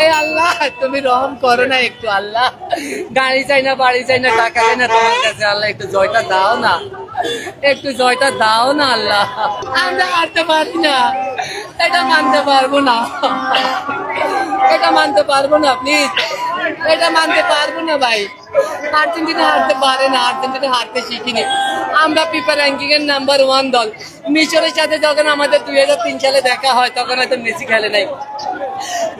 এই আল্লাহ তুমি রহম করো না একটু আল্লাহ, গাড়ি চাই না, বাড়ি চাই না, টাকা চাই না, তোমার কাছে আল্লাহ একটু জয়টা দাও না, একটু জয়টা দাও না আল্লাহ। আমরা হারতে পারি না, এটা মানতে পারবো না, এটা মানতে পারবো না প্লিজ, এটা মানতে পারবো না ভাই। আর্জেন্টিনা হারতে পারে না, আর্জেন্টিনা হারতে শিখিনি। আমরা ফিফা র্যাঙ্কিং এর নাম্বার 1 দল। মিশরের সাথে যখন আমাদের 2003 সালে দেখা হয় তখন হয়তো মেসি খেলে নাই,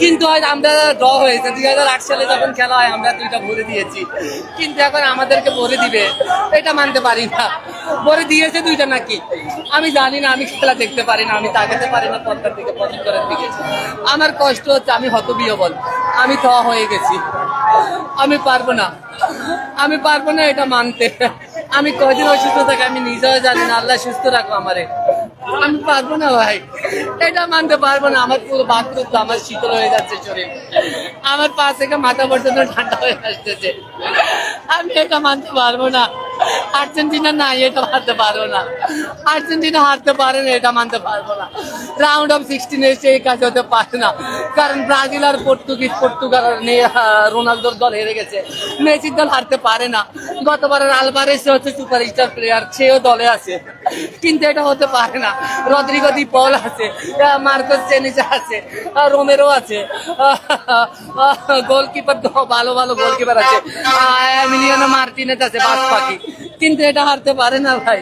কিন্তু হয়তো আমরা ড্র হয়েছে। 2008 সালে যখন খেলা হয় আমরা 2টা ভরে দিয়েছি, কিন্তু এখন আমাদেরকে ভরে দিবে এটা মানতে পারি না। ভরে দিয়েছে 2টা নাকি আমি জানি না, আমি খেলা দেখতে পারি না, আমি তাকাতে পারি না পর্দার দিকে, প্রজেক্টরের দিকে। আমার কষ্ট হচ্ছে, আমি হতবিহ্বল, আমি হয়ে গেছি। আমি পারবো না, আমি পারবো না এটা মানতে। আমি কদিন অসুস্থ থাকি আমি নিজেও জানি না, আল্লাহ সুস্থ রাখো আমারে। আমি পারবো না ভাই, এটা মানতে পারবো না। আমার পুরো বাথরুম আমার শীতল হয়ে যাচ্ছে শরীর, আমার পা থেকে মাথা পর্যন্ত ঠান্ডা হয়ে আসতেছে। আমি এটা মানতে পারবো না। আর্জেন্টিনা নাই, এটা মানতে পারবো না। আর্জেন্টিনা হারতে পারে না, এটা মানতে পারবো না। রাউন্ড অফ 16 এসে এই কাজ হতে পারে না, কারণ ব্রাজিল আর পর্তুগাল রোনালদোর দল হেরে গেছে, মেসির দল হারতে পারে না। গতবারের আলভারেজ হচ্ছে সুপারস্টার প্লেয়ার, সেও দলে আছে, কিন্তু এটা হতে পারে না। রদ্রিগো দি পল আছে, মার্কোস চেনিচা আছে, রোমেরো আছে, গোলকিপার ভালো ভালো গোলকিপার আছে, এমিলিয়ানো মার্টিনেজ আছে, বাস পাখি, কিন্তু এটা হারতে পারে না ভাই।